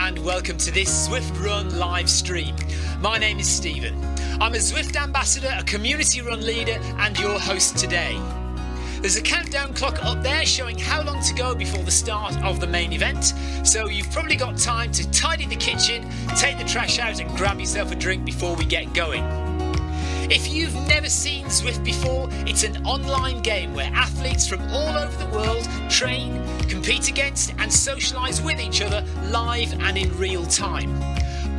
and welcome to this Zwift Run live stream. My name is Stephen. I'm a Zwift ambassador, a community run leader and your host today. There's a countdown clock up there showing how long to go before the start of the main event, so you've probably got time to tidy the kitchen, take the trash out and grab yourself a drink before we get going. If you've never seen Zwift before, it's an online game where athletes from all over the world train, compete against and socialise with each other live and in real time.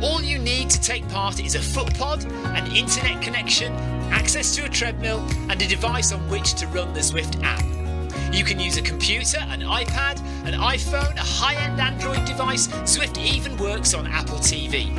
All you need to take part is a foot pod, an internet connection, access to a treadmill and a device on which to run the Zwift app. You can use a computer, an iPad, an iPhone, a high-end Android device. Zwift even works on Apple TV.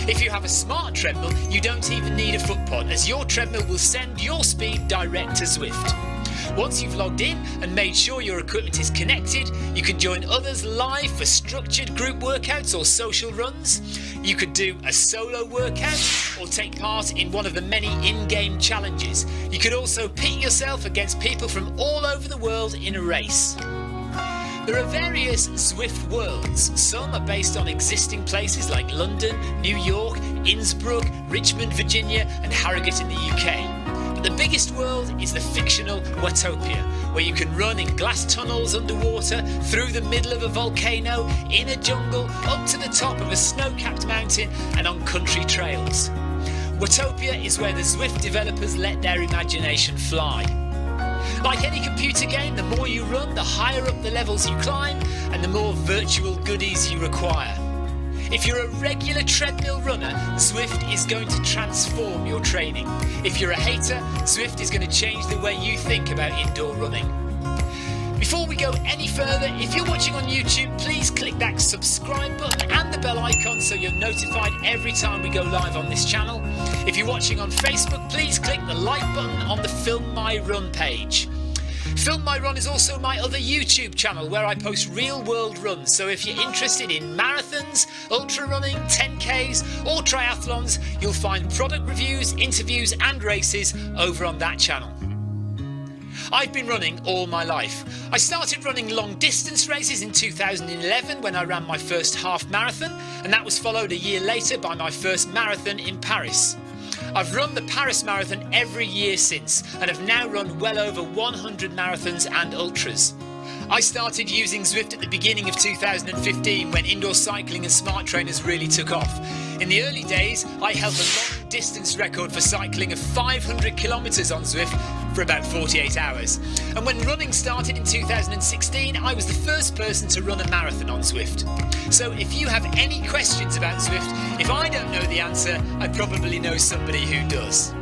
If you have a smart treadmill, you don't even need a foot pod, as your treadmill will send your speed direct to Zwift. Once you've logged in and made sure your equipment is connected, you can join others live for structured group workouts or social runs. You could do a solo workout or take part in one of the many in-game challenges. You could also pit yourself against people from all over the world in a race. There are various Zwift worlds. Some are based on existing places like London, New York, Innsbruck, Richmond, Virginia and Harrogate in the UK. But the biggest world is the fictional Watopia, where you can run in glass tunnels underwater, through the middle of a volcano, in a jungle, up to the top of a snow-capped mountain and on country trails. Watopia is where the Zwift developers let their imagination fly. Like any computer game, the more you run, the higher up the levels you climb and the more virtual goodies you require. If you're a regular treadmill runner, Zwift is going to transform your training. If you're a hater, Zwift is going to change the way you think about indoor running. Before we go any further, if you're watching on YouTube, please click that subscribe button and the bell icon so you're notified every time we go live on this channel. If you're watching on Facebook, please click the like button on the Film My Run page. Film My Run is also my other YouTube channel where I post real world runs, so if you're interested in marathons, ultra running, 10Ks or triathlons, you'll find product reviews, interviews and races over on that channel. I've been running all my life. I started running long distance races in 2011 when I ran my first half marathon, and that was followed a year later by my first marathon in Paris. I've run the Paris Marathon every year since and have now run well over 100 marathons and ultras. I started using Zwift at the beginning of 2015 when indoor cycling and smart trainers really took off. In the early days, I held the long distance record for cycling of 500 kilometres on Zwift for about 48 hours. And when running started in 2016, I was the first person to run a marathon on Zwift. So if you have any questions about Zwift, if I don't know the answer, I probably know somebody who does.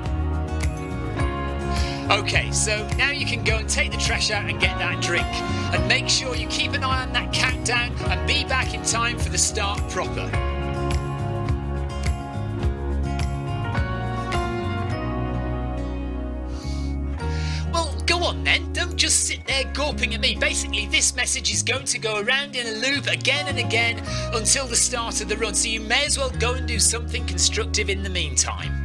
Okay, so now you can go and take the trash out and get that drink. And make sure you keep an eye on that countdown and be back in time for the start proper. Well, go on then, don't just sit there gawping at me. Basically, this message is going to go around in a loop again and again until the start of the run, so you may as well go and do something constructive in the meantime.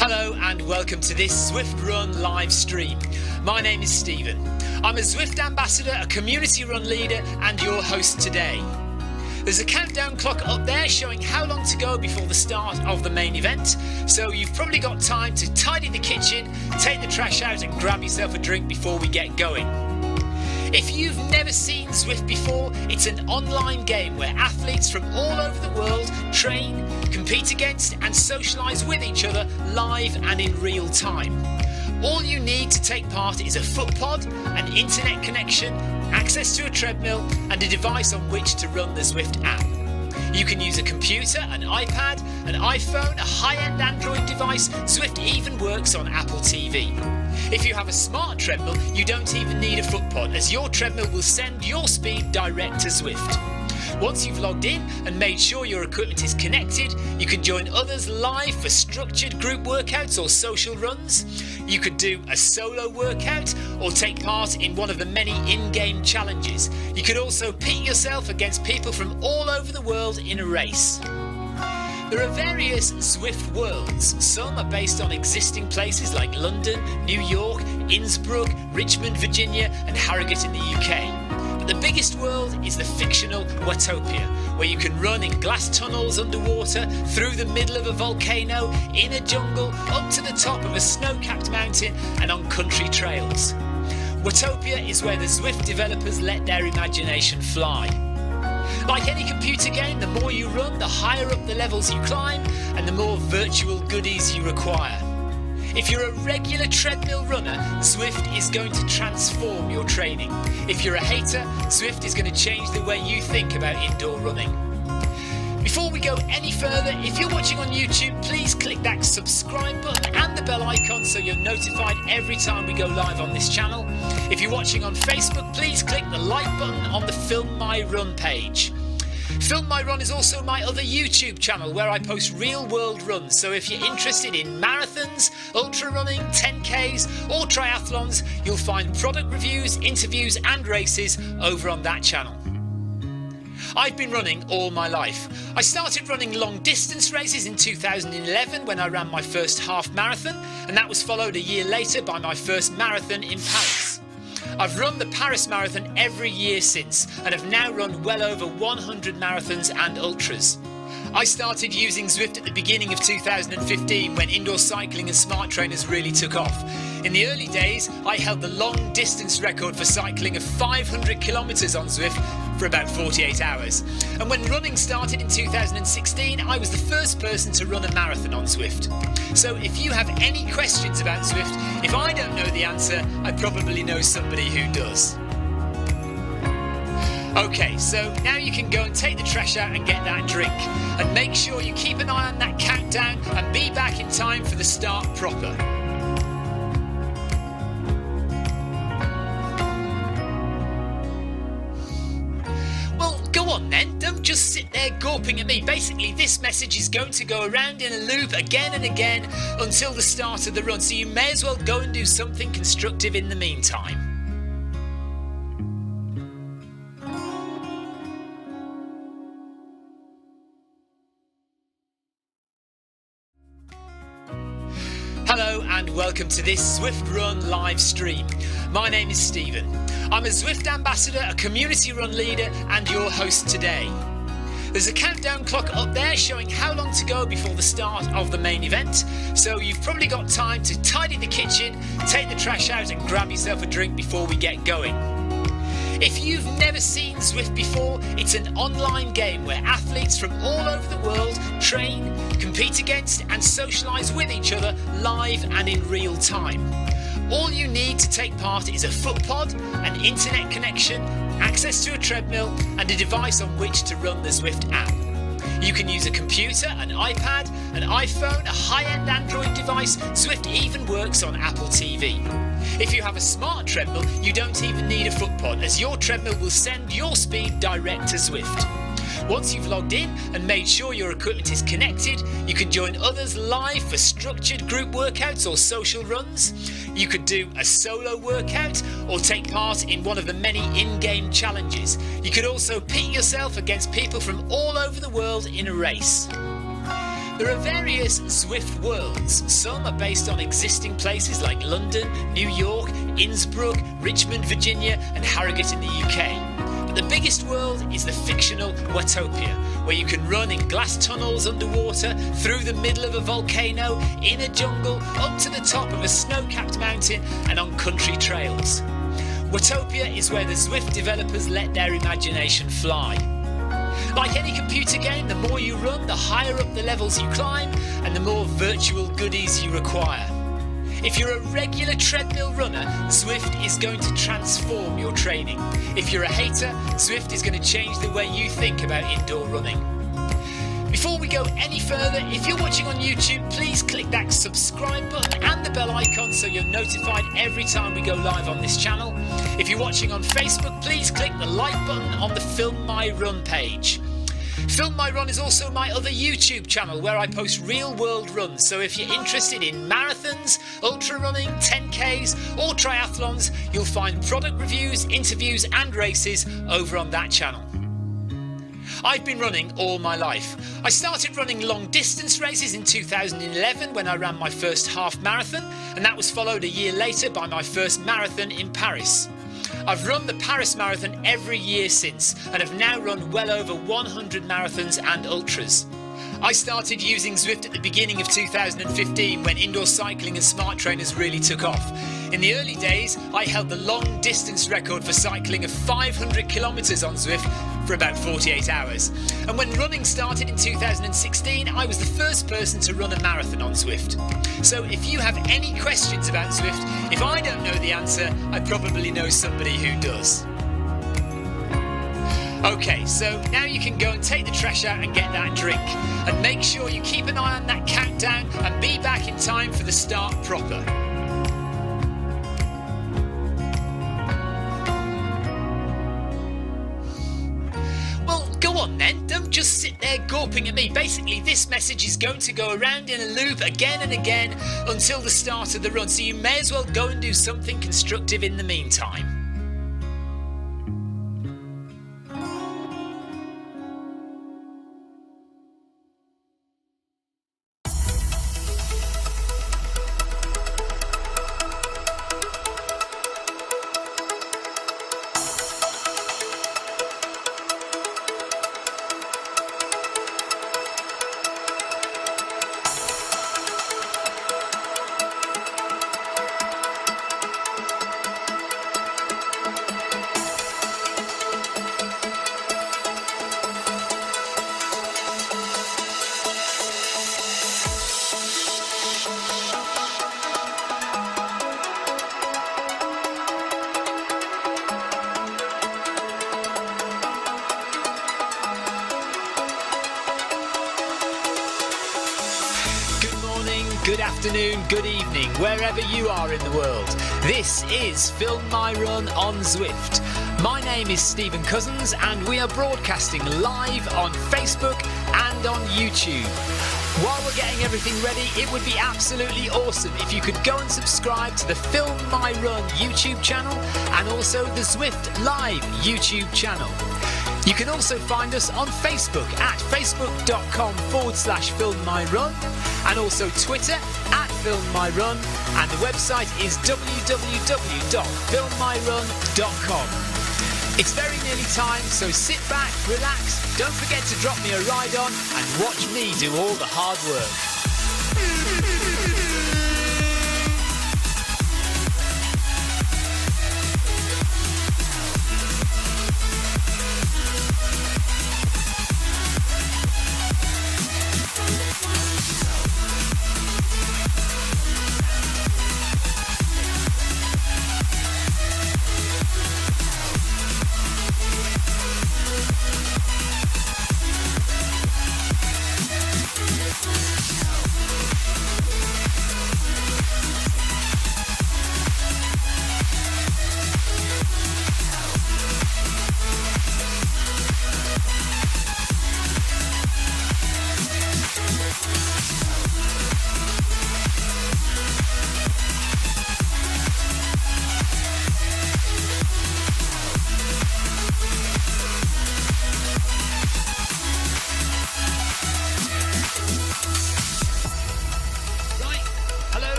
Hello and welcome to this Zwift Run live stream. My name is Stephen. I'm a Zwift ambassador, a community run leader and your host today. There's a countdown clock up there showing how long to go before the start of the main event, so you've probably got time to tidy the kitchen, take the trash out and grab yourself a drink before we get going. If you've never seen Zwift before, it's an online game where athletes from all over the world train, compete against and socialise with each other live and in real time. All you need to take part is a foot pod, an internet connection, access to a treadmill and a device on which to run the Zwift app. You can use a computer, an iPad, an iPhone, a high-end Android device. Zwift even works on Apple TV. If you have a smart treadmill, you don't even need a foot pod, as your treadmill will send your speed direct to Zwift. Once you've logged in and made sure your equipment is connected, you can join others live for structured group workouts or social runs. You could do a solo workout or take part in one of the many in-game challenges. You could also pit yourself against people from all over the world in a race. There are various Zwift worlds. Some are based on existing places like London, New York, Innsbruck, Richmond, Virginia and Harrogate in the UK. But the biggest world is the fictional Watopia, where you can run in glass tunnels underwater, through the middle of a volcano, in a jungle, up to the top of a snow-capped mountain and on country trails. Watopia is where the Zwift developers let their imagination fly. Like any computer game, the more you run, the higher up the levels you climb and the more virtual goodies you require. If you're a regular treadmill runner, Zwift is going to transform your training. If you're a hater, Zwift is going to change the way you think about indoor running. Before we go any further, if you're watching on YouTube, please click that subscribe button and the bell icon so you're notified every time we go live on this channel. If you're watching on Facebook, please click the like button on the Film My Run page. Film My Run is also my other YouTube channel where I post real world runs, so if you're interested in marathons, ultra running, 10Ks or triathlons, you'll find product reviews, interviews and races over on that channel. I've been running all my life. I started running long distance races in 2011 when I ran my first half marathon, and that was followed a year later by my first marathon in Paris. I've run the Paris Marathon every year since and have now run well over 100 marathons and ultras. I started using Zwift at the beginning of 2015 when indoor cycling and smart trainers really took off. In the early days, I held the long distance record for cycling of 500 kilometres on Zwift for about 48 hours. And when running started in 2016, I was the first person to run a marathon on Zwift. So if you have any questions about Zwift, if I don't know the answer, I probably know somebody who does. Okay, so now you can go and take the trash out and get that drink. And make sure you keep an eye on that countdown and be back in time for the start proper. Well, go on then, don't just sit there gawping at me. Basically, this message is going to go around in a loop again and again until the start of the run, so you may as well go and do something constructive in the meantime. Hello and welcome to this Zwift Run live stream. My name is Stephen. I'm a Zwift ambassador, a community run leader and your host today. There's a countdown clock up there showing how long to go before the start of the main event, so you've probably got time to tidy the kitchen, take the trash out and grab yourself a drink before we get going. If you've never seen Zwift before, it's an online game where athletes from all over the world train, compete against and socialise with each other live and in real time. All you need to take part is a foot pod, an internet connection, access to a treadmill and a device on which to run the Zwift app. You can use a computer, an iPad, an iPhone, a high-end Android device. Zwift even works on Apple TV. If you have a smart treadmill, you don't even need a foot pod, as your treadmill will send your speed direct to Zwift. Once you've logged in and made sure your equipment is connected, you can join others live for structured group workouts or social runs. You could do a solo workout or take part in one of the many in-game challenges. You could also pit yourself against people from all over the world in a race. There are various Zwift worlds. Some are based on existing places like London, New York, Innsbruck, Richmond, Virginia and Harrogate in the UK. But the biggest world is the fictional Watopia, where you can run in glass tunnels underwater, through the middle of a volcano, in a jungle, up to the top of a snow-capped mountain and on country trails. Watopia is where the Zwift developers let their imagination fly. Like any computer game, the more you run, the higher up the levels you climb and the more virtual goodies you require. If you're a regular treadmill runner, Zwift is going to transform your training. If you're a hater, Zwift is going to change the way you think about indoor running. Before we go any further, if you're watching on YouTube, please click that subscribe button and the bell icon so you're notified every time we go live on this channel. If you're watching on Facebook, please click the like button on the Film My Run page. Film My Run is also my other YouTube channel where I post real world runs, so if you're interested in marathons, ultra running, 10Ks or triathlons, you'll find product reviews, interviews and races over on that channel. I've been running all my life. I started running long distance races in 2011 when I ran my first half marathon, and that was followed a year later by my first marathon in Paris. I've run the Paris Marathon every year since, and have now run well over 100 marathons and ultras. I started using Zwift at the beginning of 2015 when indoor cycling and smart trainers really took off. In the early days, I held the long distance record for cycling of 500 kilometres on Zwift for about 48 hours. And when running started in 2016, I was the first person to run a marathon on Zwift. So if you have any questions about Zwift, if I don't know the answer, I probably know somebody who does. Okay, so now you can go and take the trash out and get that drink. And make sure you keep an eye on that countdown and be back in time for the start proper. Well, go on then, don't just sit there gawping at me. Basically, this message is going to go around in a loop again and again until the start of the run, so you may as well go and do something constructive in the meantime. Good afternoon, good evening, wherever you are in the world. This is Film My Run on Zwift. My name is Stephen Cousins and we are broadcasting live on Facebook and on YouTube. While we're getting everything ready, it would be absolutely awesome if you could go and subscribe to the Film My Run YouTube channel and also the Zwift Live YouTube channel. You can also find us on Facebook at facebook.com/filmmyrun and also Twitter at filmmyrun, and the website is www.filmmyrun.com. It's very nearly time, so sit back, relax, don't forget to drop me a ride on and watch me do all the hard work.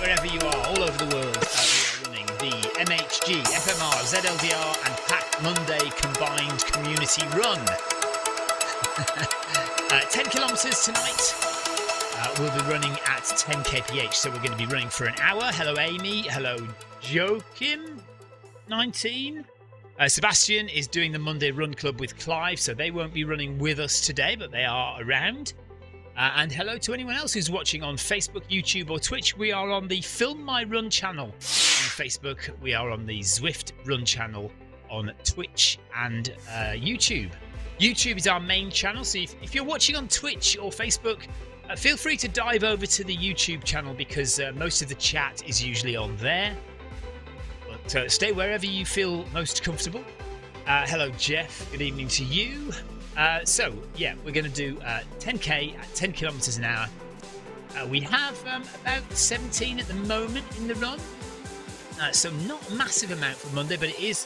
Wherever you are, all over the world, we are running the MHG, FMR, ZLDR and PACK Monday Combined Community Run. 10 kilometres tonight. We'll be running at 10 kph, so we're going to be running for an hour. Hello Amy, hello Joachim, 19. Sebastian is doing the Monday Run Club with Clive, so they won't be running with us today, but they are around. And hello to anyone else who's watching on Facebook, YouTube or Twitch. We are on the Film My Run channel on Facebook. We are on the Zwift Run channel on Twitch and YouTube. YouTube is our main channel, so if you're watching on Twitch or Facebook, feel free to dive over to the YouTube channel because most of the chat is usually on there. But stay wherever you feel most comfortable. Hello Jeff, good evening to you. So, yeah, we're going to do 10k at 10 kilometres an hour. We have about 17 at the moment in the run. So not a massive amount for Monday, but it is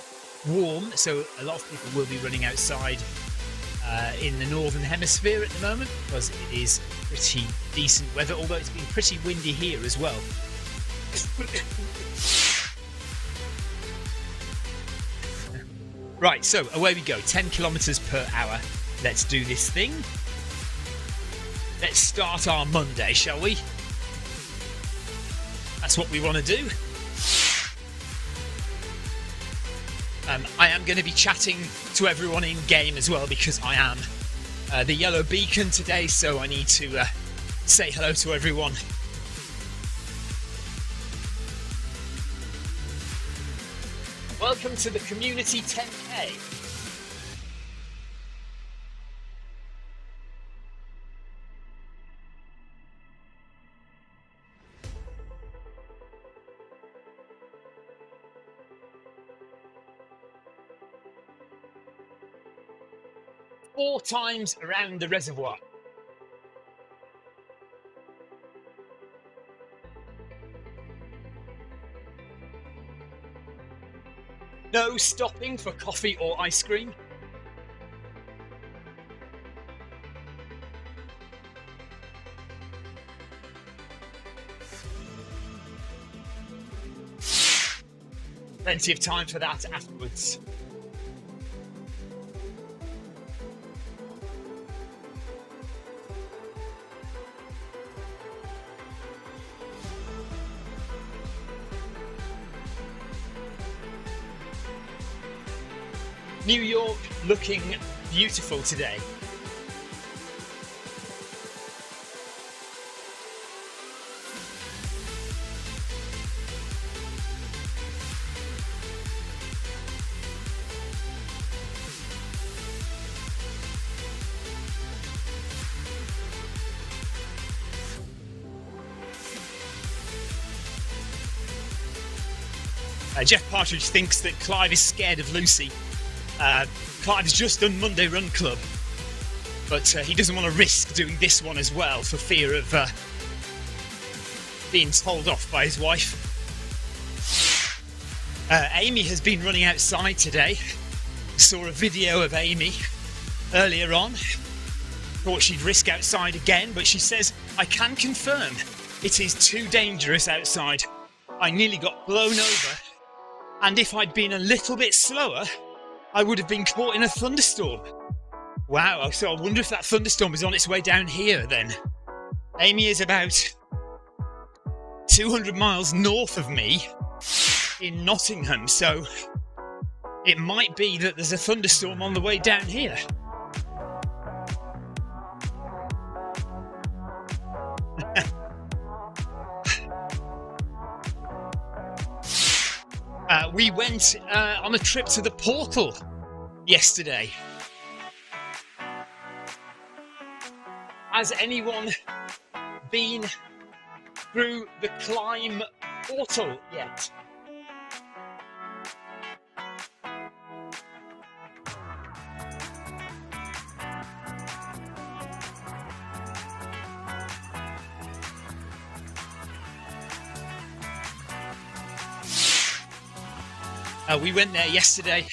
warm, so a lot of people will be running outside in the northern hemisphere at the moment because it is pretty decent weather, although it's been pretty windy here as well. Right, so away we go, 10 kilometres per hour. Let's do this thing. Let's start our Monday, shall we? That's what we want to do. I am going to be chatting to everyone in game as well because I am the yellow beacon today, so I need to say hello to everyone. Welcome to the Community 10K. Four times around the reservoir. No stopping for coffee or ice cream. Plenty of time for that afterwards. New York looking beautiful today. Jeff Partridge thinks that Clive is scared of Lucy. Clive's just done Monday Run Club, but he doesn't want to risk doing this one as well for fear of being told off by his wife. Amy has been running outside today. Saw a video of Amy earlier on. Thought she'd risk outside again, but she says, I can confirm it is too dangerous outside. I nearly got blown over, and if I'd been a little bit slower, I would have been caught in a thunderstorm. Wow, so I wonder if that thunderstorm is on its way down here then. Amy is about 200 miles north of me in Nottingham, so it might be that there's a thunderstorm on the way down here. We went on a trip to the portal yesterday. Has anyone been through the climb portal yet? We went there yesterday.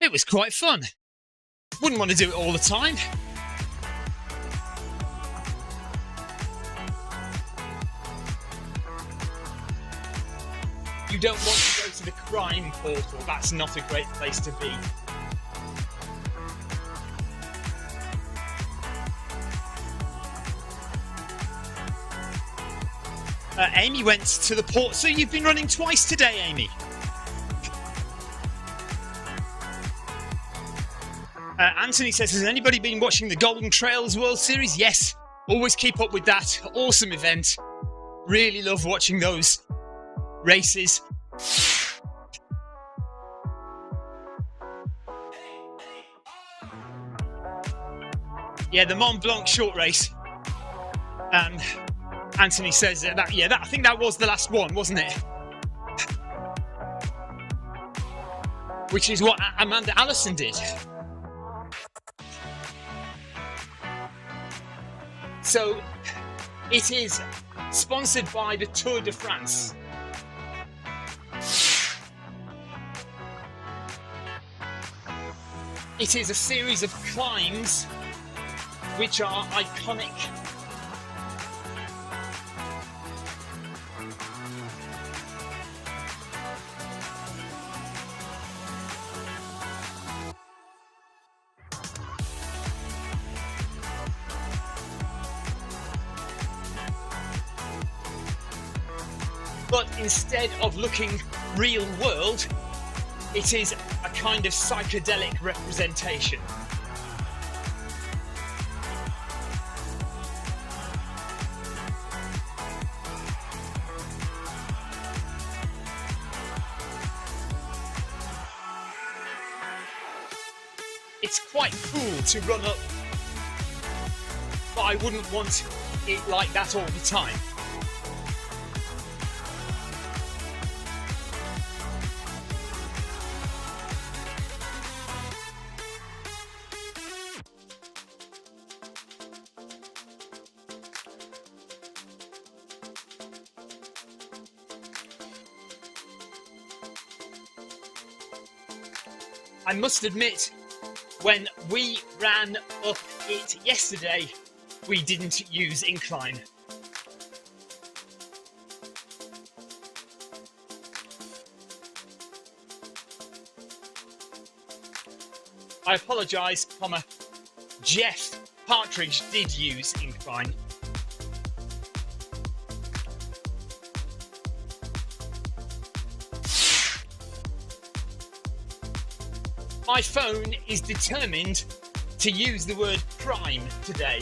It was quite fun. Wouldn't want to do it all the time. You don't want to go to the crime portal. That's not a great place to be. Amy went to the port. So you've been running twice today, Amy? Anthony says, has anybody been watching the Golden Trails World Series? Yes, always keep up with that. Awesome event. Really love watching those races. Yeah, the Mont Blanc short race. Anthony says I think that was the last one, wasn't it? Which is what Amanda Allison did. So it is sponsored by the Tour de France. It is a series of climbs which are iconic. But instead of looking real world, it is a kind of psychedelic representation. It's quite cool to run up, but I wouldn't want it like that all the time. I must admit, when we ran up it yesterday, we didn't use incline. I apologise, Jeff Partridge did use incline. My phone is determined to use the word prime today.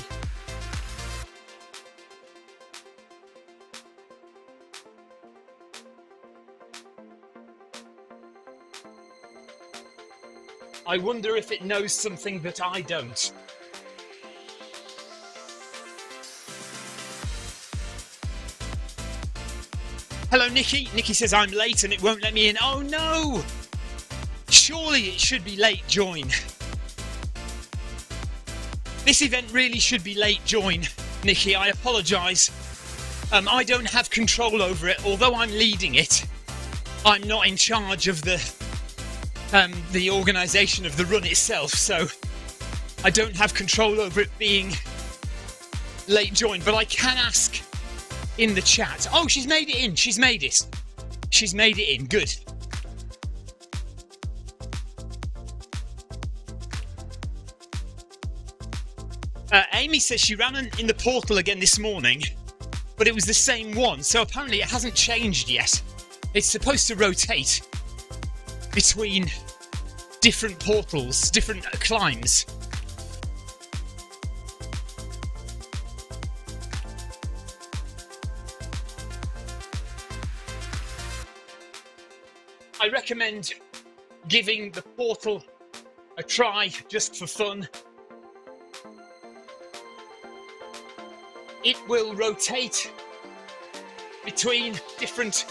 I wonder if it knows something that I don't. Hello, Nikki. Nikki says I'm late and it won't let me in. Oh no! Surely it should be late join. This event really should be late join, Nikki. I apologise. I don't have control over it. Although I'm leading it, I'm not in charge of the organisation of the run itself, so I don't have control over it being late join. But I can ask in the chat. Oh, she's made it in. She's made it. She's made it in. Good. Amy says she ran in the portal again this morning, but it was the same one, so apparently it hasn't changed yet. It's supposed to rotate between different portals, different climbs. I recommend giving the portal a try just for fun. It will rotate between different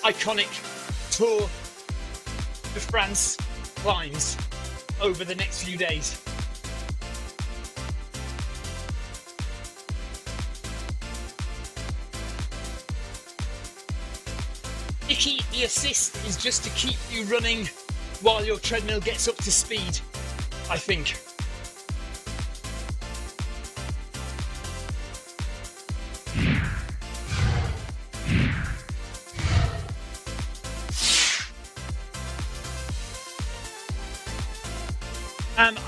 iconic Tour de France climbs over the next few days. Nikki, the assist is just to keep you running while your treadmill gets up to speed, I think.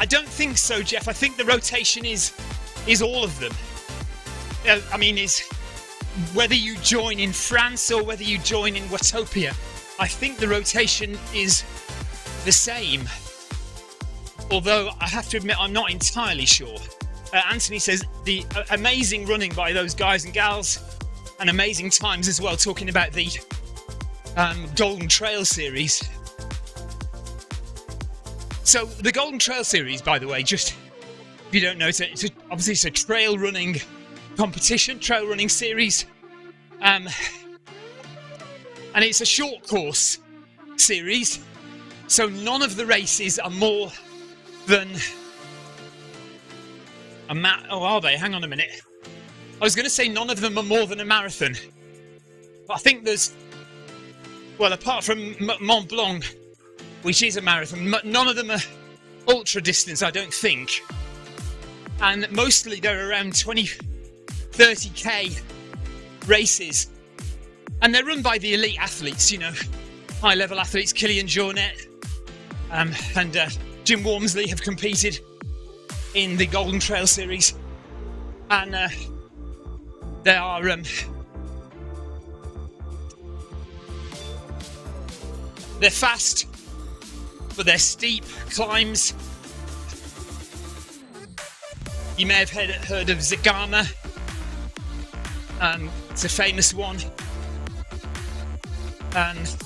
I don't think so, Jeff. I think the rotation is all of them. I mean, is whether you join in France or whether you join in Watopia, I think the rotation is the same. Although I have to admit, I'm not entirely sure. Anthony says the amazing running by those guys and gals, and amazing times as well, talking about the Golden Trail series. So the Golden Trail series, by the way, just if you don't know, obviously it's a trail running competition, trail running series, and it's a short course series. So none of the races are more than oh, are they? Hang on a minute. I was going to say none of them are more than a marathon, but I think there's, well, apart from Mont Blanc, which is a marathon, none of them are, ultra distance, I don't think. And mostly they're around 30k races. And they're run by the elite athletes, you know, high-level athletes. Killian Jornet and Jim Wormsley have competed in the Golden Trail Series. And they are... they're fast, but they're steep climbs. You may have heard of Zagama. It's a famous one. And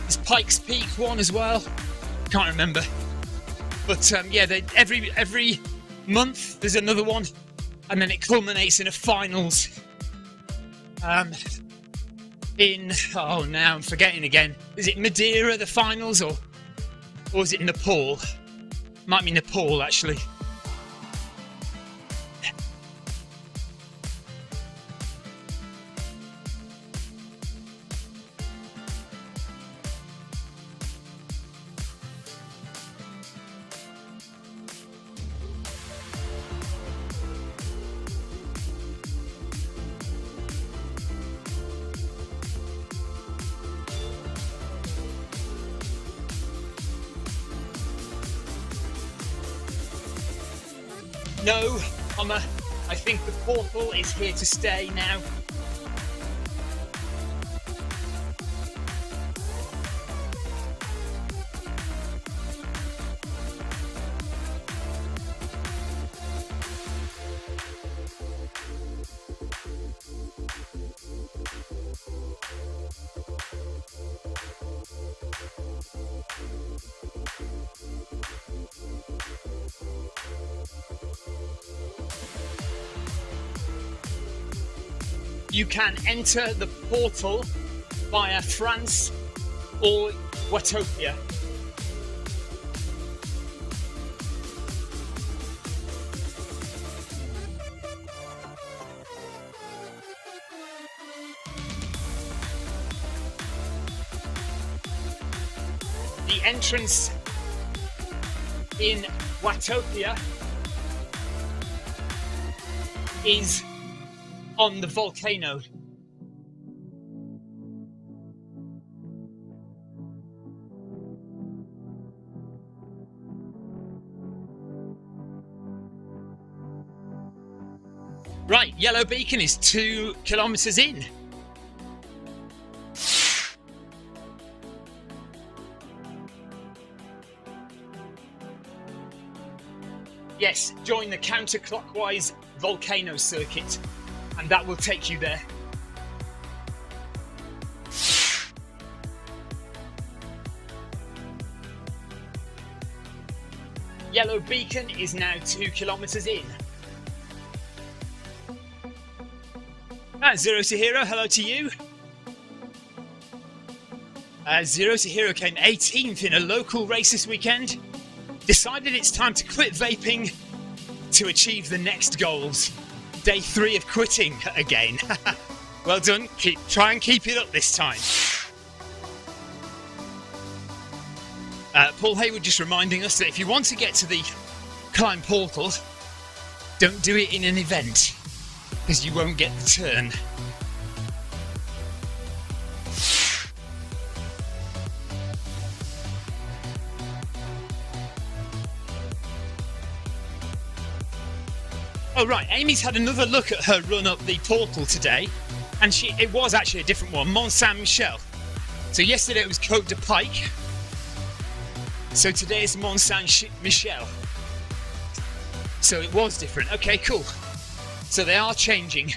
there's Pikes Peak one as well. Can't remember. But yeah, every month there's another one, and then it culminates in a finals. Now I'm forgetting again. Is it Madeira, the finals, or is it Nepal? Might be Nepal, actually. No, I think the portal is here to stay now. You can enter the portal via France or Watopia. The entrance in Watopia is on the volcano. Right, Yellow Beacon is 2 kilometres in. Yes, join the counterclockwise volcano circuit, and that will take you there. Yellow Beacon is now 2 kilometres in. Zero to Hero, hello to you. Zero to Hero came 18th in a local race this weekend. Decided it's time to quit vaping to achieve the next goals. Day 3 of quitting again. Well done. Try and keep it up this time. Paul Hayward just reminding us that if you want to get to the climb portal, don't do it in an event, because you won't get the turn. Oh right, Amy's had another look at her run up the portal today, and it was actually a different one, Mont Saint-Michel. So yesterday it was Côte de Pike, so today it's Mont Saint-Michel. So it was different. Okay, cool. So they are changing.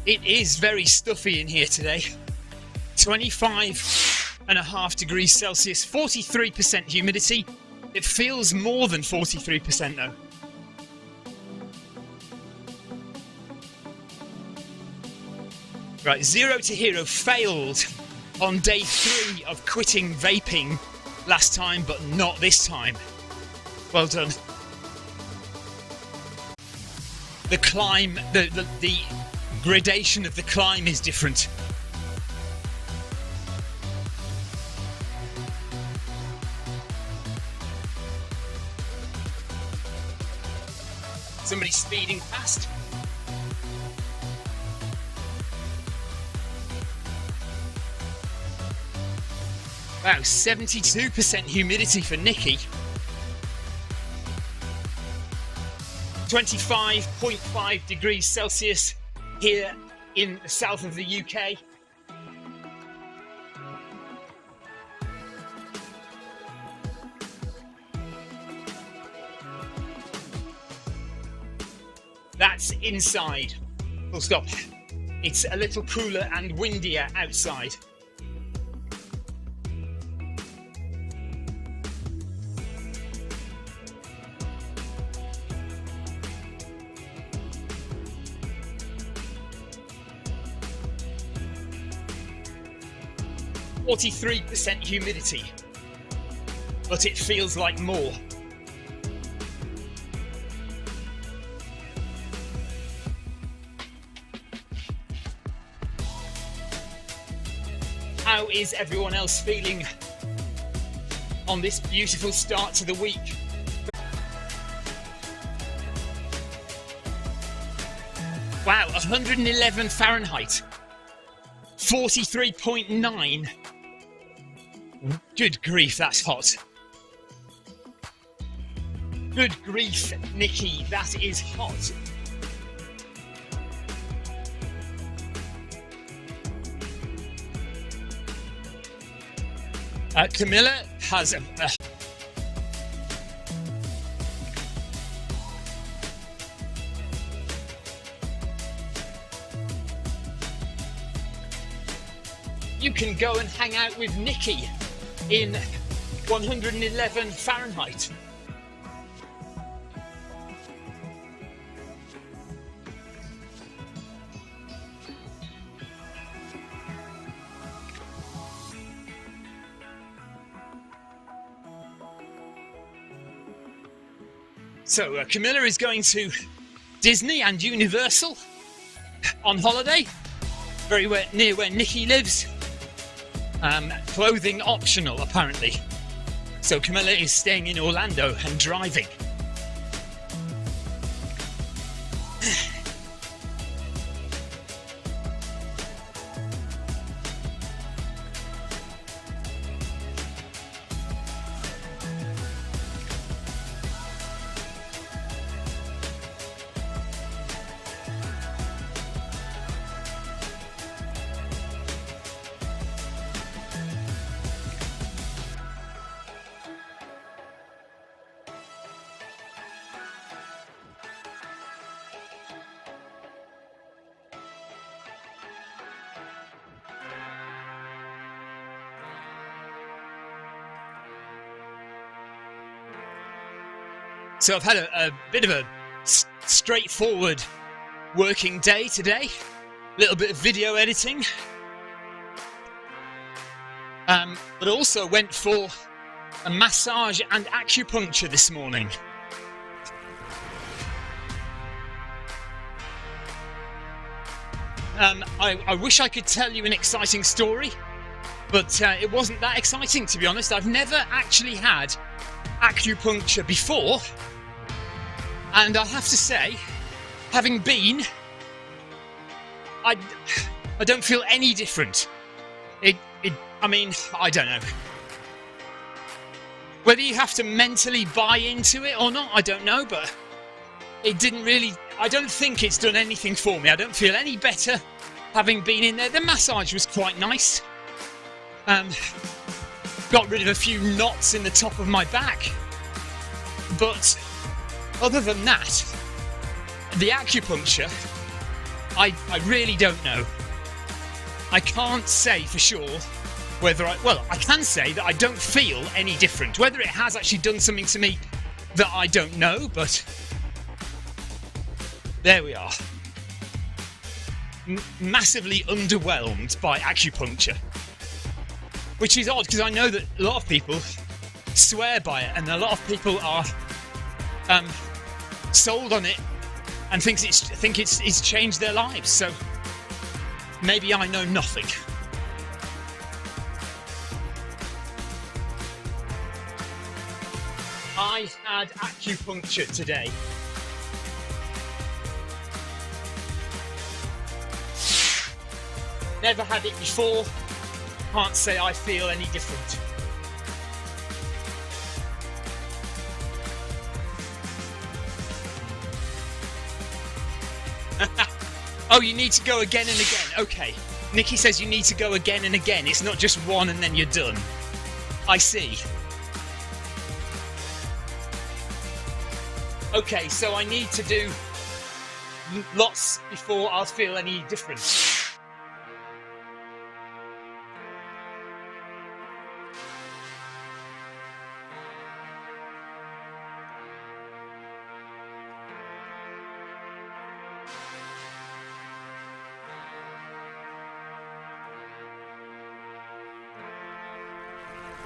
It is very stuffy in here today. 25.5 degrees Celsius, 43% humidity. It feels more than 43% though. Right, Zero to Hero failed on day 3 of quitting vaping last time, but not this time. Well done. The climb, the gradation of the climb is different. Somebody speeding past. Wow, 72% humidity for Nikki. 25.5 degrees Celsius here in the south of the UK. That's inside. Full stop. It's a little cooler and windier outside. %43% humidity, but it feels like more. How is everyone else feeling on this beautiful start to the week? Wow, 111 Fahrenheit, 43.9. Good grief, that's hot. Good grief, Nikki, that is hot. Camilla has a you can go and hang out with Nikki in 111 Fahrenheit. So Camilla is going to Disney and Universal on holiday, very near where Nikki lives. Clothing optional, apparently. So Camilla is staying in Orlando and driving. So I've had a bit of a straightforward working day today. A little bit of video editing. But also went for a massage and acupuncture this morning. I wish I could tell you an exciting story, but it wasn't that exciting, to be honest. I've never actually had acupuncture before, and I have to say, having been, I don't feel any different. I mean, I don't know. Whether you have to mentally buy into it or not, I don't know, but it didn't really, I don't think it's done anything for me. I don't feel any better having been in there. The massage was quite nice. Got rid of a few knots in the top of my back. But other than that, the acupuncture, I really don't know. I can't say for sure whether I can say that I don't feel any different. Whether it has actually done something to me that I don't know, but there we are. Massively underwhelmed by acupuncture. Which is odd, because I know that a lot of people swear by it, and a lot of people are sold on it and think it's changed their lives. So maybe I know nothing. I had acupuncture today. Never had it before. Can't say I feel any different. Oh, you need to go again and again. Okay. Nikki says you need to go again and again. It's not just one and then you're done. I see. Okay, so I need to do lots before I'll feel any difference.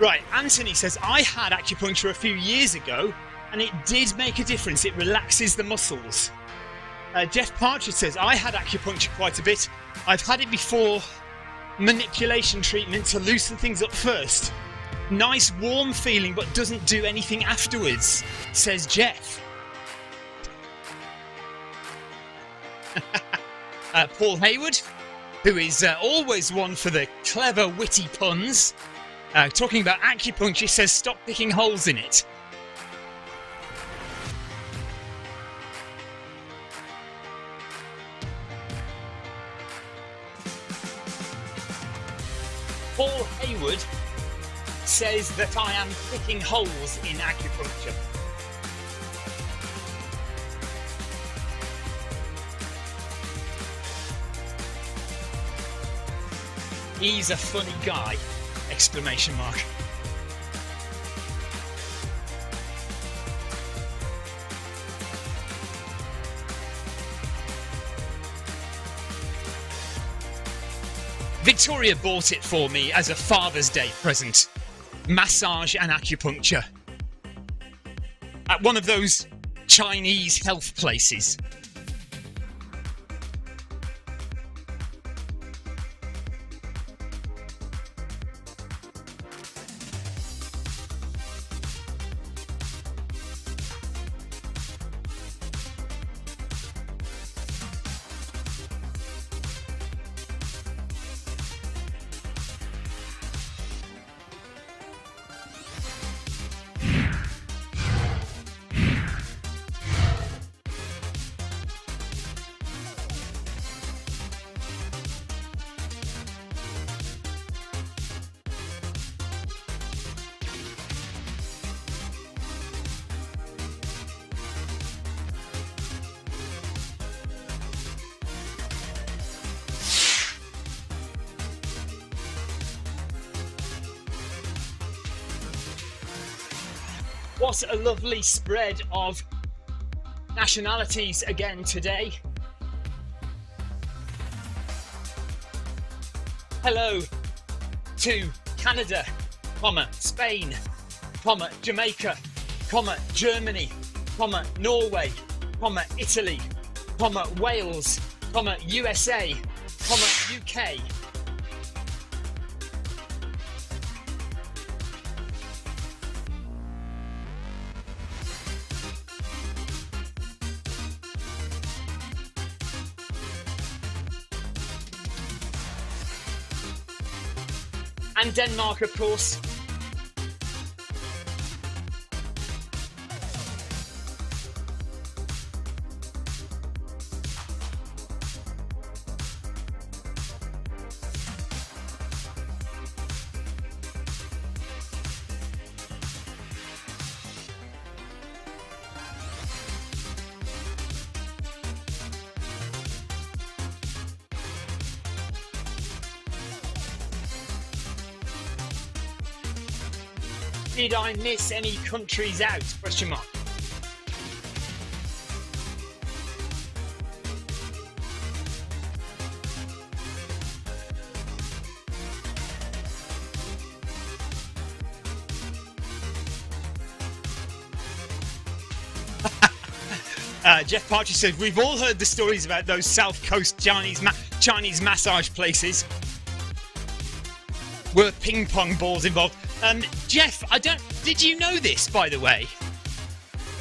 Right, Anthony says, I had acupuncture a few years ago and it did make a difference. It relaxes the muscles. Jeff Partridge says, I had acupuncture quite a bit. I've had it before manipulation treatment to loosen things up first. Nice warm feeling, but doesn't do anything afterwards, says Jeff. Paul Hayward, who is always one for the clever, witty puns, talking about acupuncture, says stop picking holes in it. Paul Hayward says that I am picking holes in acupuncture. He's a funny guy! Exclamation mark. Victoria bought it for me as a Father's Day present. Massage and acupuncture. At one of those Chinese health places. What a lovely spread of nationalities again today. Hello to Canada, Spain, Jamaica, Germany, Norway, Italy, Wales, USA, UK. And Denmark, of course. Did I miss any countries out? Question mark. Jeff Partridge says, we've all heard the stories about those South Coast Chinese massage places. Were ping pong balls involved? Jeff, did you know this, by the way?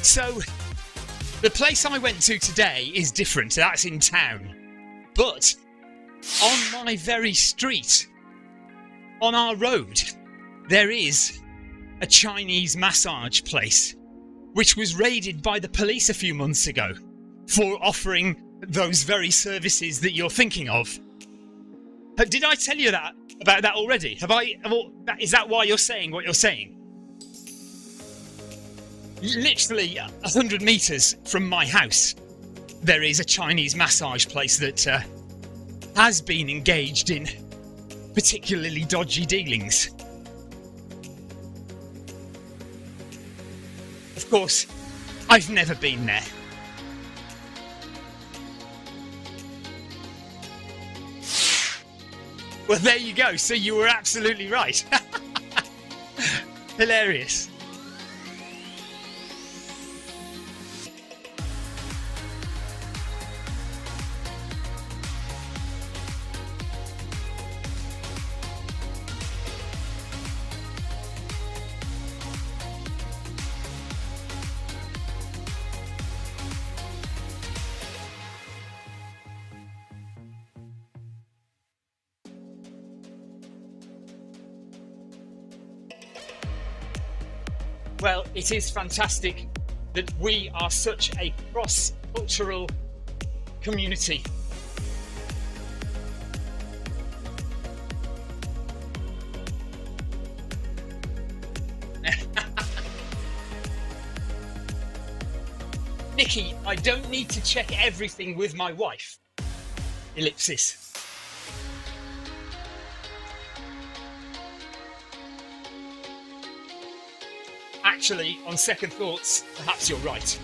So, the place I went to today is different. That's in town. But, on my very street, on our road, there is a Chinese massage place, which was raided by the police a few months ago for offering those very services that you're thinking of. Did I tell you about that already? Is that why you're saying what you're saying? Literally 100 metres from my house, there is a Chinese massage place that has been engaged in particularly dodgy dealings. Of course, I've never been there. Well, there you go. So you were absolutely right. Hilarious. Well, it is fantastic that we are such a cross-cultural community. Nikki, I don't need to check everything with my wife. Ellipsis. Actually, on second thoughts, perhaps you're right.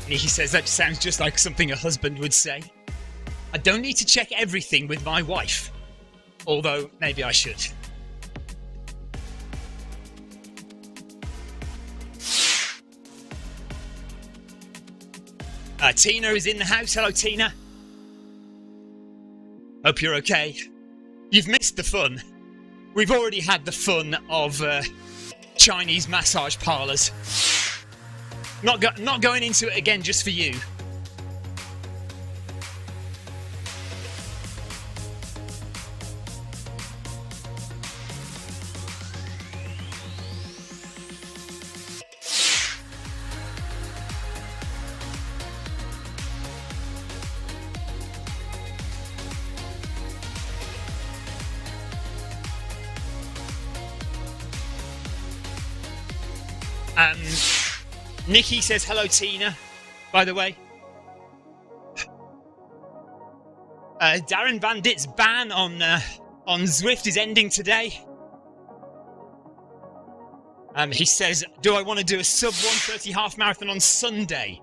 He says that sounds just like something a husband would say. I don't need to check everything with my wife. Although, maybe I should. Tina is in the house. Hello, Tina. Hope you're okay. You've missed the fun. We've already had the fun of Chinese massage parlours. Not going into it again just for you. Nikki says hello, Tina, by the way. Darren Bandit's ban on Zwift is ending today. He says, do I want to do a sub 1:30 half marathon on Sunday?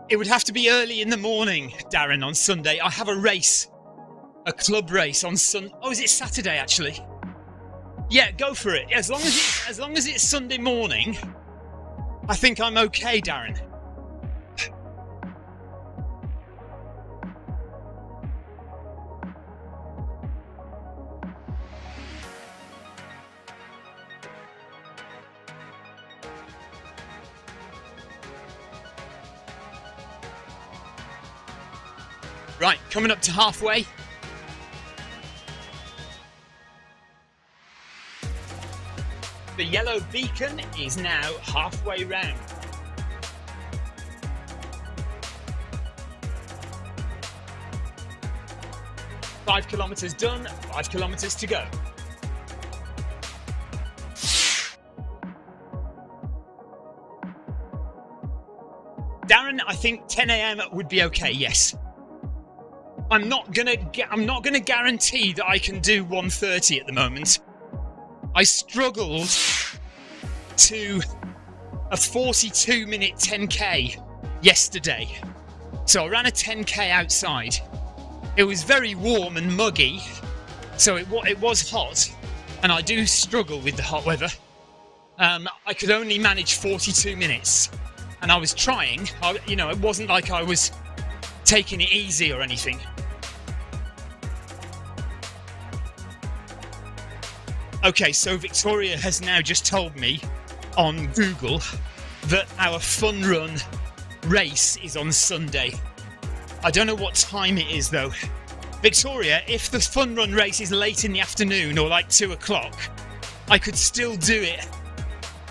It would have to be early in the morning, Darren, on Sunday. I have a race, a club race on Oh, is it Saturday actually? Yeah, go for it. As long as it's Sunday morning, I think I'm okay, Darren. Right, coming up to halfway. The yellow beacon is now halfway round. Five kilometres done, 5 kilometres to go. Darren, I think 10 AM would be okay, yes. I'm not gonna guarantee that I can do 1:30 at the moment. I struggled to a 42-minute 10k yesterday, so I ran a 10k outside. It was very warm and muggy, so it was hot, and I do struggle with the hot weather. I could only manage 42 minutes, and I was trying. It wasn't like I was taking it easy or anything. Okay, so Victoria has now just told me on Google that our fun run race is on Sunday. I don't know what time it is though. Victoria, if the fun run race is late in the afternoon or like 2 o'clock, I could still do it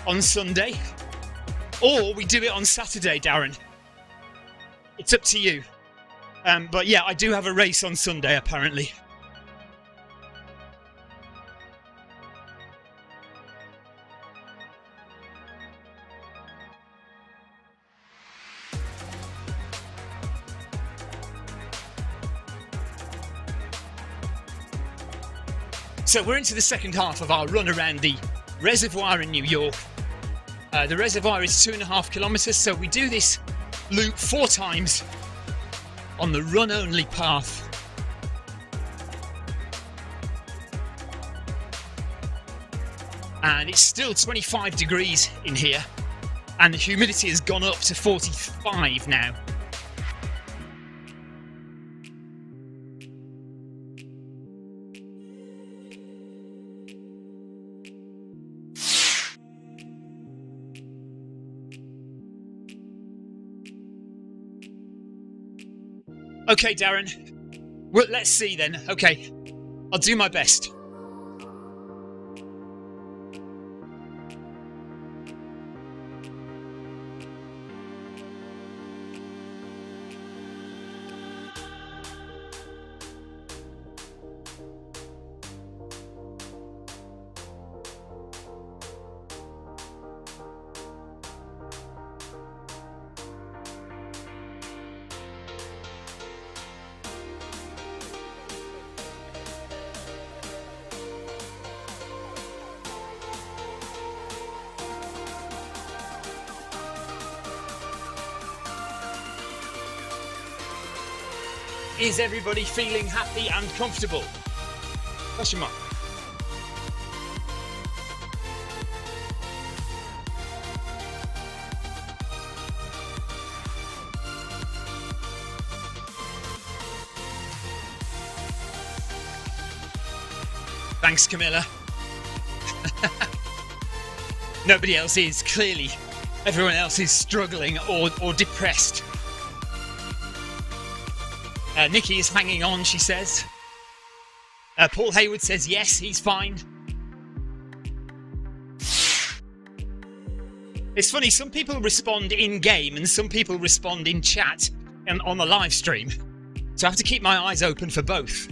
on Sunday. Or we do it on Saturday, Darren. It's up to you. But yeah, I do have a race on Sunday apparently. So we're into the second half of our run around the reservoir in New York. The reservoir is 2.5 kilometres, so we do this loop 4 times on the run-only path. And it's still 25 degrees in here, and the humidity has gone up to 45 now. Okay, Darren. Well, let's see then. Okay, I'll do my best. Is everybody feeling happy and comfortable? Question mark. Thanks, Camilla. Nobody else is, clearly. Everyone else is struggling or depressed. Nikki is hanging on, she says. Paul Hayward says yes, he's fine. It's funny, some people respond in-game and some people respond in chat and on the live stream. So I have to keep my eyes open for both.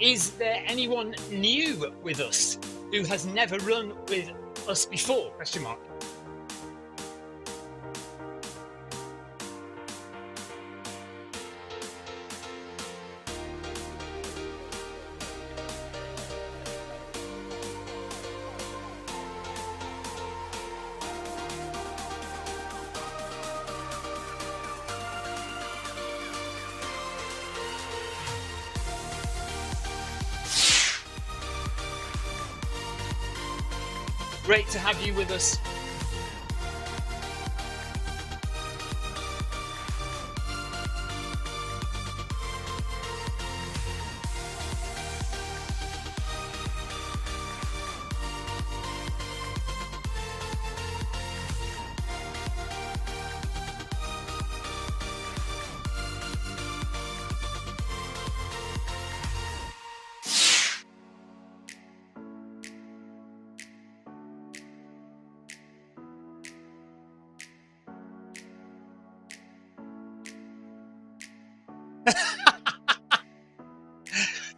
Is there anyone new with us who has never run with us before? Question mark. Great to have you with us.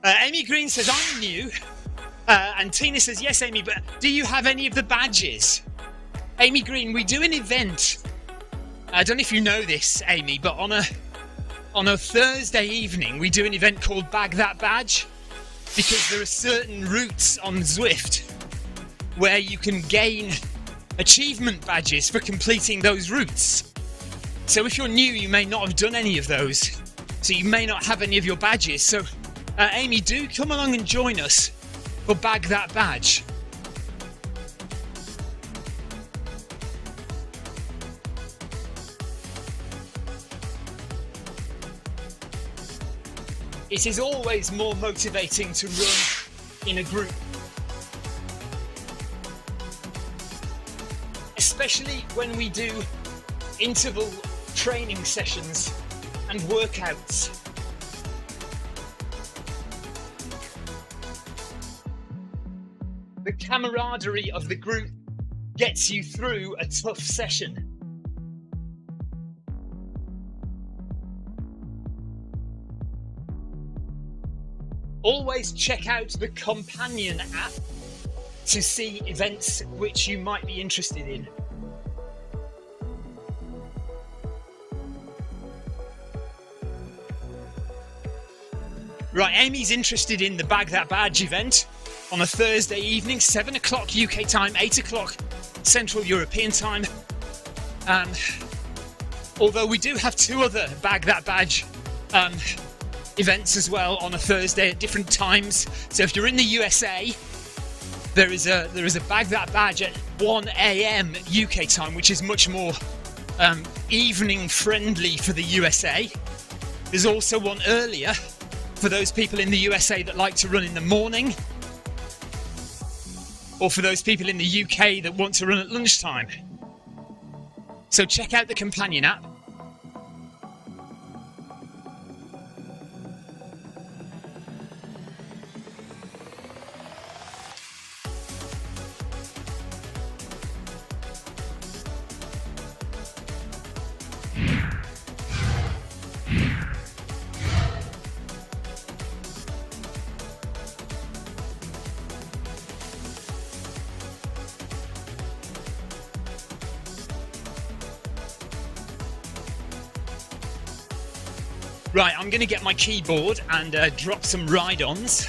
Amy Green says, I'm new. And Tina says, yes, Amy, but do you have any of the badges? Amy Green, we do an event. I don't know if you know this, Amy, but on a Thursday evening, we do an event called Bag That Badge, because there are certain routes on Zwift where you can gain achievement badges for completing those routes. So if you're new, you may not have done any of those, so you may not have any of your badges. So Amy, do come along and join us for Bag That Badge. It is always more motivating to run in a group, especially when we do interval training sessions and workouts. The camaraderie of the group gets you through a tough session. Always check out the companion app to see events which you might be interested in. Right, Amy's interested in the Bag That Badge event on a Thursday evening, 7 o'clock UK time, 8 o'clock Central European time. Although we do have two other Bag That Badge events as well on a Thursday at different times. So if you're in the USA, there is a Bag That Badge at 1 AM UK time, which is much more evening friendly for the USA. There's also one earlier for those people in the USA that like to run in the morning, or for those people in the UK that want to run at lunchtime. So check out the companion app. Right, I'm going to get my keyboard and drop some ride-ons.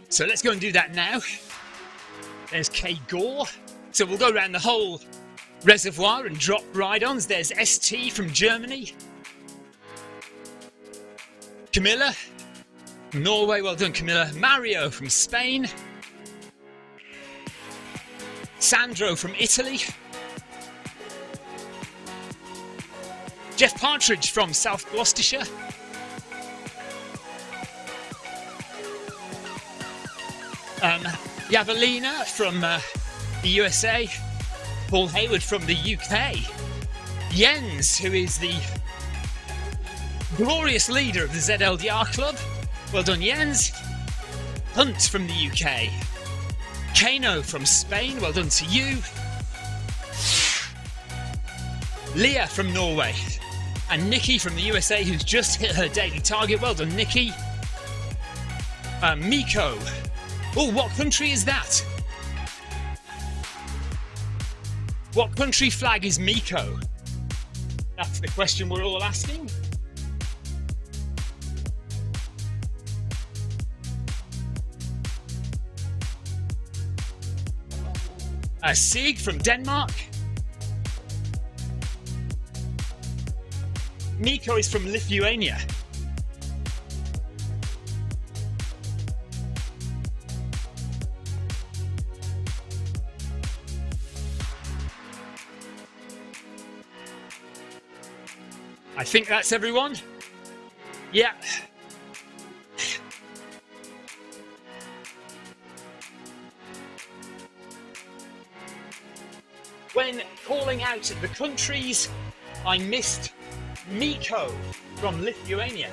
So let's go and do that now. There's Kay Gore. So we'll go around the whole reservoir and drop ride-ons. There's ST from Germany. Camilla from Norway. Well done, Camilla. Mario from Spain. Sandro from Italy. Jeff Partridge from South Gloucestershire. Yavelina from the USA, Paul Hayward from the UK, Jens, who is the glorious leader of the ZLDR club, well done Jens, Hunt from the UK, Kano from Spain, well done to you, Leah from Norway, and Nikki from the USA, who's just hit her daily target, well done Nikki, Miko. Oh, what country is that? What country flag is Miko? That's the question we're all asking. Sig from Denmark. Miko is from Lithuania. I think that's everyone. Yeah. When calling out the countries, I missed Mikko from Lithuania.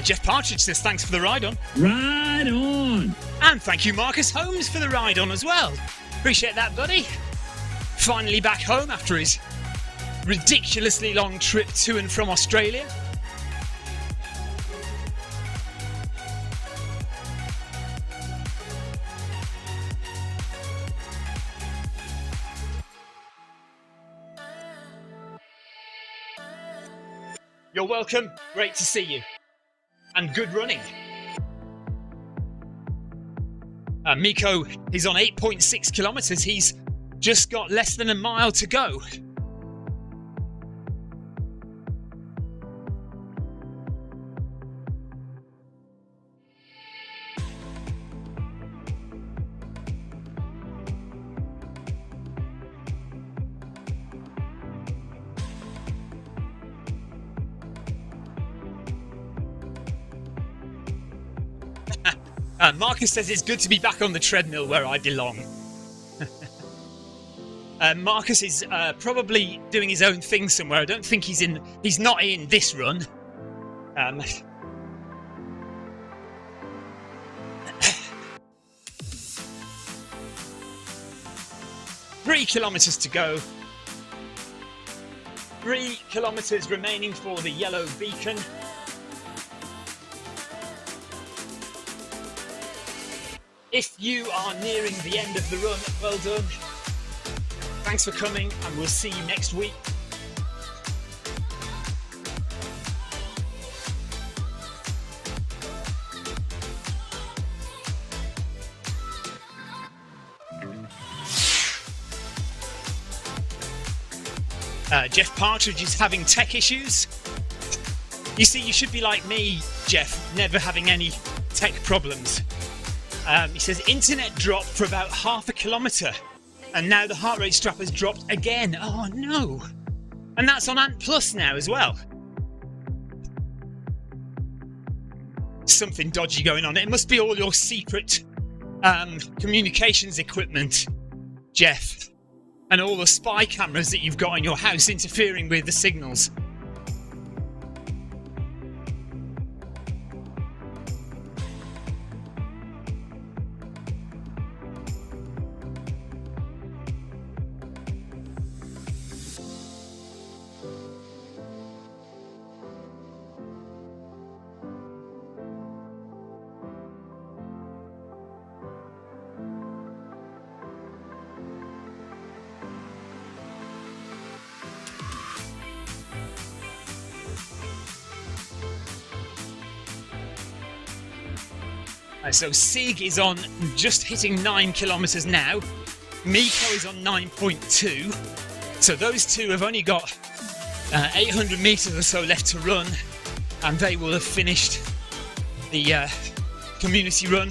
Jeff Partridge says thanks for the ride on. Ride on! And thank you, Marcus Holmes, for the ride on as well. Appreciate that, buddy. Finally back home after his ridiculously long trip to and from Australia. You're welcome. Great to see you. And good running. Mikko is on 8.6 kilometres. He's just got less than a mile to go. Marcus says it's good to be back on the treadmill where I belong. Marcus is probably doing his own thing somewhere. I don't think he's not in this run. 3 kilometres to go. 3 kilometres remaining for the yellow beacon. If you are nearing the end of the run, well done. Thanks for coming, and we'll see you next week. Jeff Partridge is having tech issues. You see, you should be like me, Jeff, never having any tech problems. He says internet dropped for about half a kilometre, and now the heart rate strap has dropped again. Oh no! And that's on Ant Plus now as well. Something dodgy going on. It must be all your secret communications equipment, Jeff, and all the spy cameras that you've got in your house interfering with the signals. So Sig is on just hitting 9 kilometres now. Mikko is on 9.2. So those two have only got 800 metres or so left to run, and they will have finished the community run.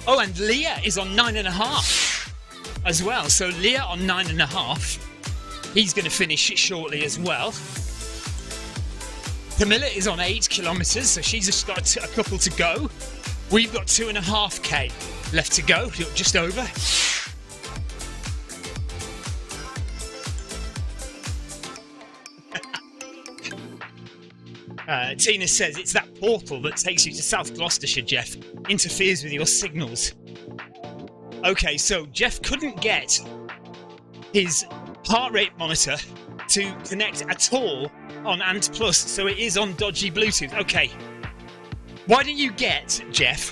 Oh, and Leah is on 9.5 as well. So Leah on 9.5. He's going to finish it shortly as well. Camilla is on 8 kilometres, so she's just got a couple to go. We've got 2.5k left to go, just over. Tina says it's that portal that takes you to South Gloucestershire, Jeff. Interferes with your signals. Okay, so Jeff couldn't get his heart rate monitor to connect at all on Ant Plus, so it is on dodgy Bluetooth. Okay, why don't you get, Jeff,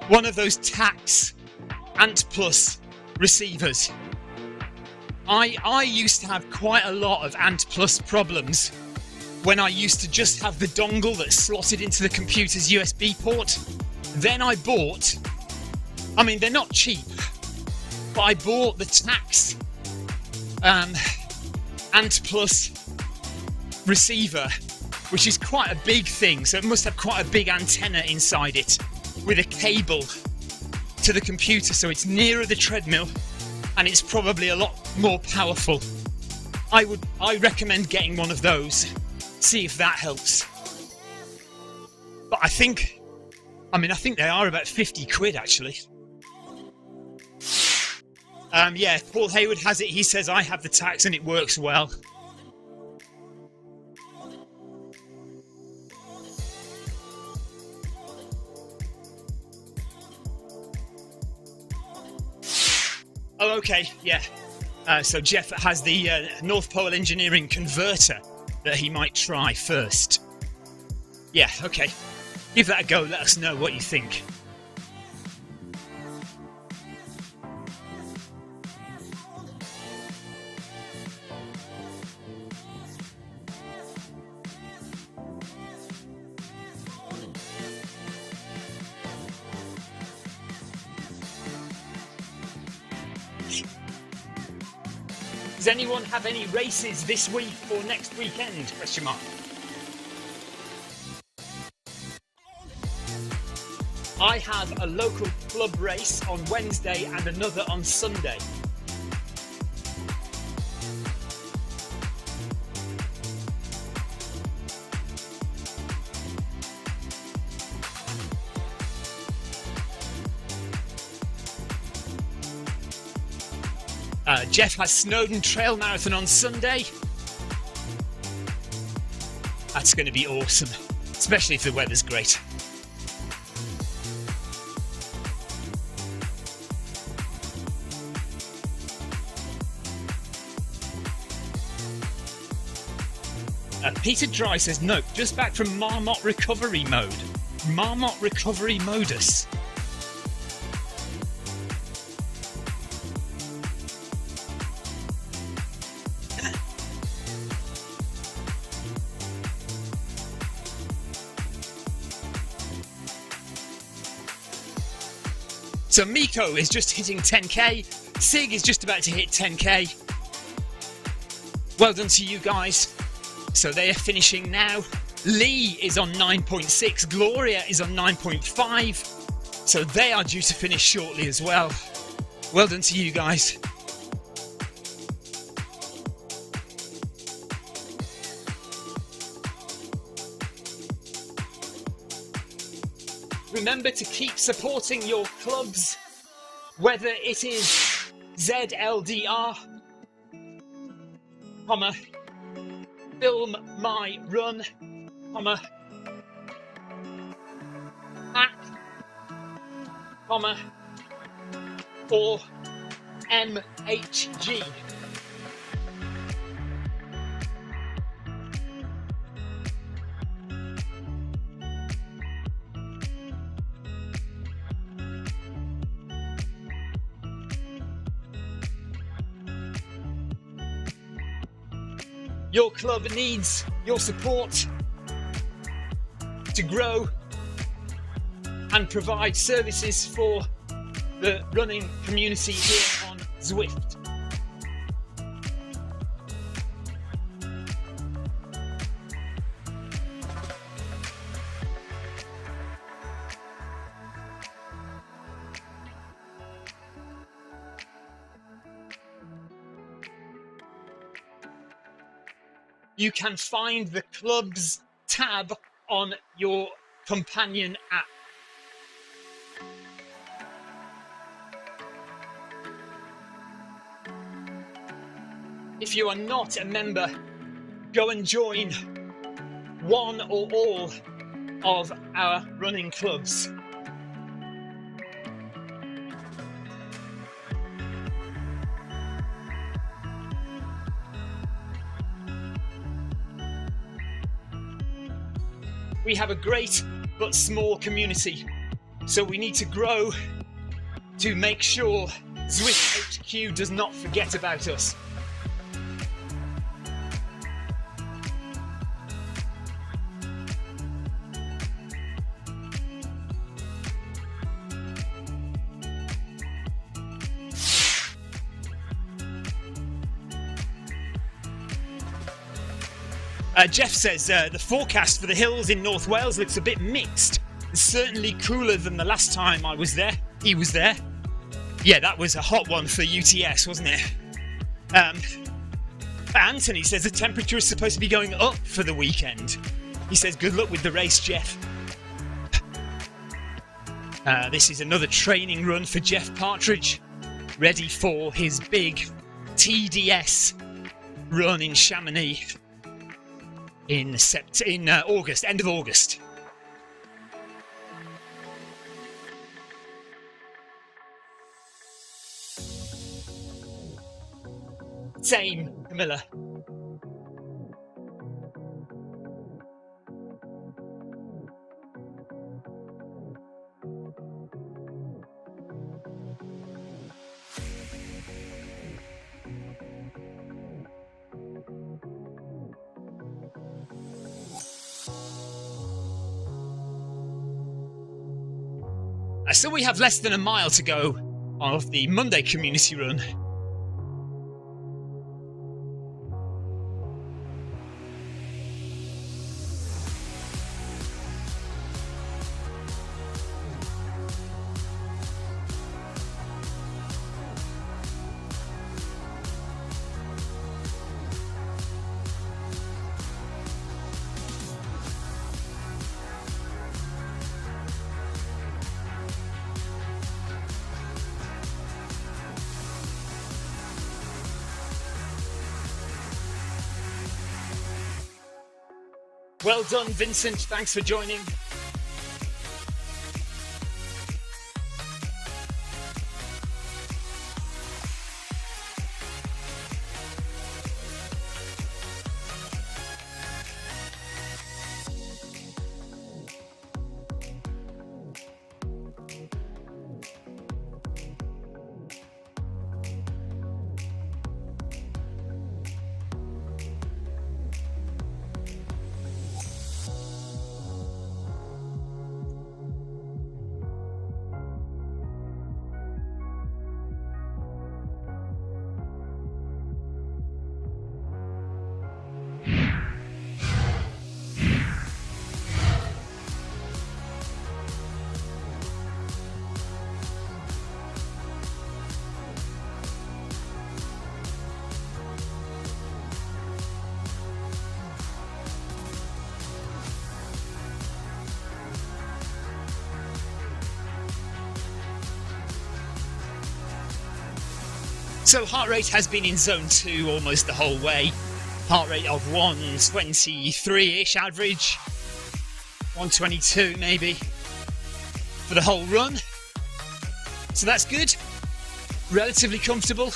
one of those tax Ant Plus receivers? I used to have quite a lot of Ant Plus problems when I used to just have the dongle that slotted into the computer's USB port. Then I bought, I mean, they're not cheap, but I bought the tax Ant Plus receiver, which is quite a big thing, so it must have quite a big antenna inside it with a cable to the computer, so it's nearer the treadmill and it's probably a lot more powerful. I recommend getting one of those, see if that helps. But I think they are about 50 quid actually. Yeah, Paul Hayward has it. He says I have the tax and it works well. Oh, okay, yeah. So Jeff has the North Pole Engineering converter that he might try first. Yeah, okay. Give that a go. Let us know what you think. Does anyone have any races this week or next weekend? Question mark. I have a local club race on Wednesday and another on Sunday. Jeff has Snowdon Trail Marathon on Sunday. That's going to be awesome, especially if the weather's great. Peter Dry says, nope, just back from Marmot recovery mode. Marmot recovery modus. So Miko is just hitting 10k. Sig is just about to hit 10k. Well done to you guys. So they are finishing now. Lee is on 9.6. Gloria is on 9.5. So they are due to finish shortly as well. Well done to you guys. Remember to keep supporting your clubs, whether it is ZLDR, Film My Run, PACK, or MHG. Your club needs your support to grow and provide services for the running community here on Zwift. You can find the club's tab on your companion app. If you are not a member, go and join one or all of our running clubs. We have a great but small community, so we need to grow to make sure Zwift HQ does not forget about us. Jeff says the forecast for the hills in North Wales looks a bit mixed. It's certainly cooler than the last time I was there. He was there. Yeah, that was a hot one for UTS, wasn't it? Anthony says the temperature is supposed to be going up for the weekend. He says, good luck with the race, Jeff. This is another training run for Jeff Partridge, ready for his big TDS run in Chamonix in August, end of August. Same, Camilla. So we have less than a mile to go of the Monday community run. Well done, Vincent. Thanks for joining. So heart rate has been in zone 2 almost the whole way. Heart rate of 123-ish average. 122 maybe for the whole run. So that's good. Relatively comfortable.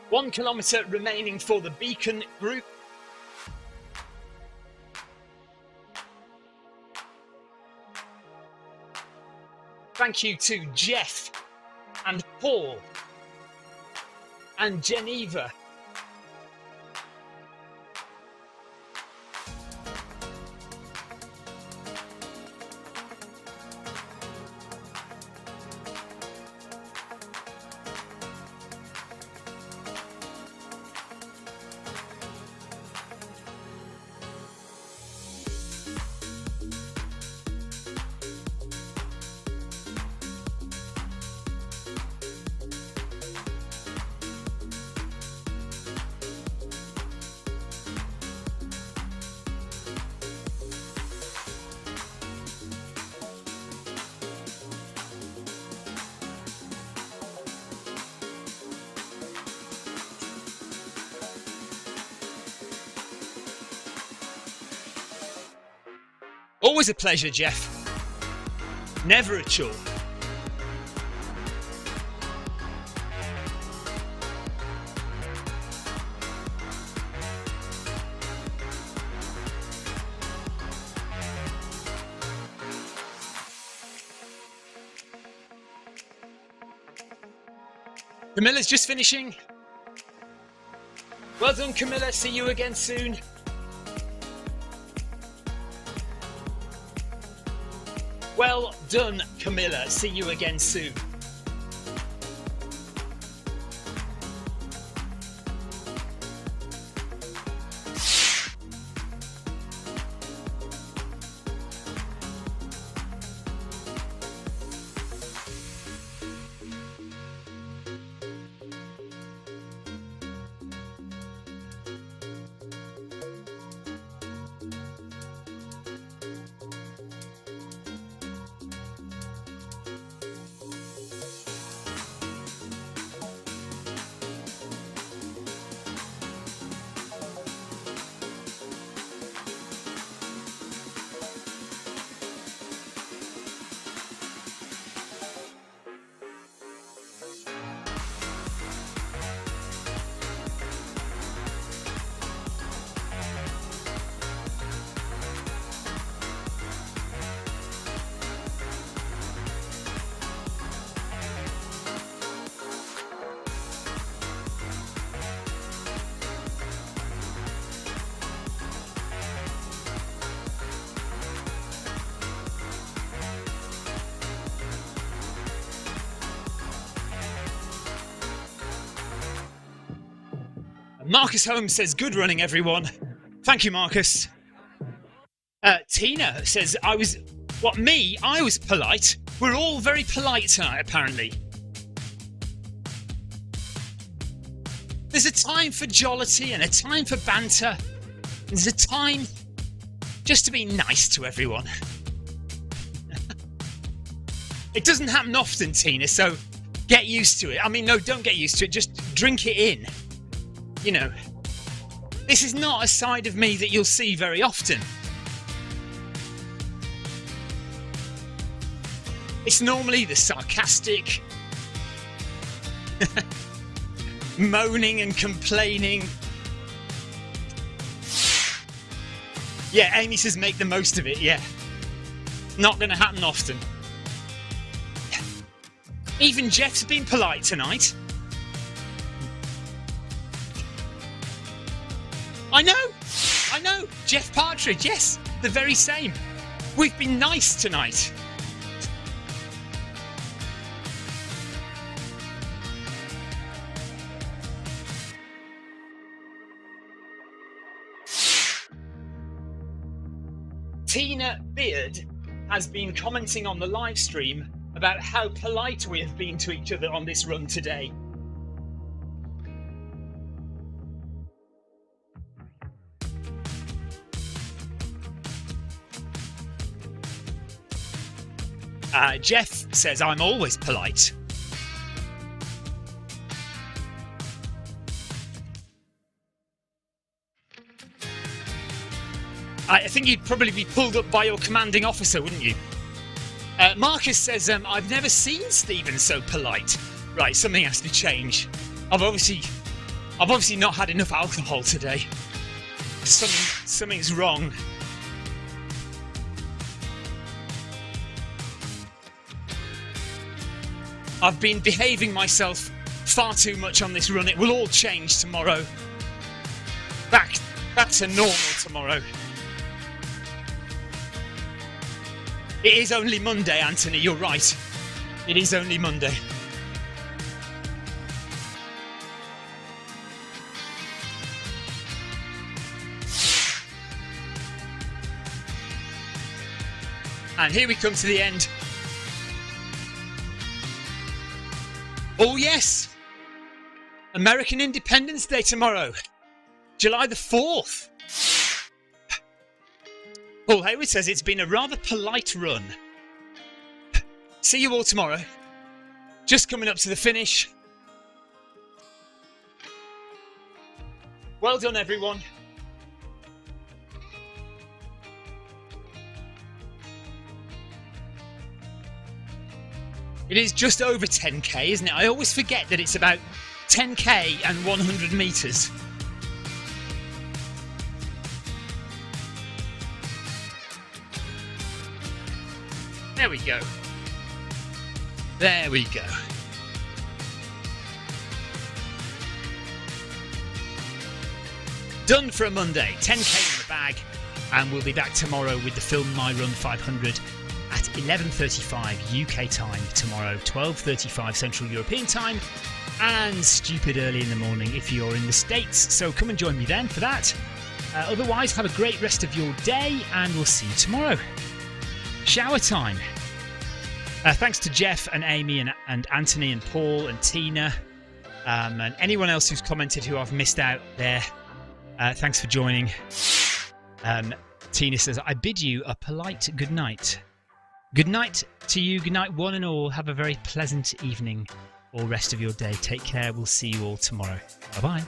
One kilometre remaining for the Beacon group. Thank you to Jeff and Paul and Geneva. Always a pleasure, Jeff. Never a chore. Camilla's just finishing. Well done, Camilla. See you again soon. Well done, Camilla. See you again soon. Marcus Holmes says, good running, everyone. Thank you, Marcus. Tina says, I was polite. We're all very polite tonight, apparently. There's a time for jollity and a time for banter. There's a time just to be nice to everyone. It doesn't happen often, Tina, so get used to it. I mean, no, don't get used to it. Just drink it in. You know, this is not a side of me that you'll see very often. It's normally the sarcastic, moaning and complaining. Yeah, Amy says make the most of it, yeah. Not going to happen often. Even Jeff's been polite tonight. I know, Jeff Partridge, yes, the very same. We've been nice tonight. Tina Beard has been commenting on the live stream about how polite we have been to each other on this run today. Jeff says, I'm always polite. I think you'd probably be pulled up by your commanding officer, wouldn't you? Marcus says, I've never seen Stephen so polite. Right, something has to change. I've obviously not had enough alcohol today. Something's wrong. I've been behaving myself far too much on this run. It will all change tomorrow. Back to normal tomorrow. It is only Monday, Anthony, you're right. It is only Monday. And here we come to the end. Oh yes! American Independence Day tomorrow. July the 4th. Paul Hayward says it's been a rather polite run. See you all tomorrow. Just coming up to the finish. Well done, everyone. It is just over 10k, isn't it? I always forget that it's about 10k and 100 metres. There we go. There we go. Done for a Monday. 10k in the bag. And we'll be back tomorrow with the Film My Run 500 at 11:35 UK time tomorrow, 12:35 Central European time, and stupid early in the morning if you're in the States. So come and join me then for that. Otherwise, have a great rest of your day, and we'll see you tomorrow. Shower time. Thanks to Jeff and Amy and Anthony and Paul and Tina and anyone else who's commented who I've missed out there. Thanks for joining. Tina says, I bid you a polite good night. Good night to you. Good night, one and all. Have a very pleasant evening or rest of your day. Take care. We'll see you all tomorrow. Bye-bye.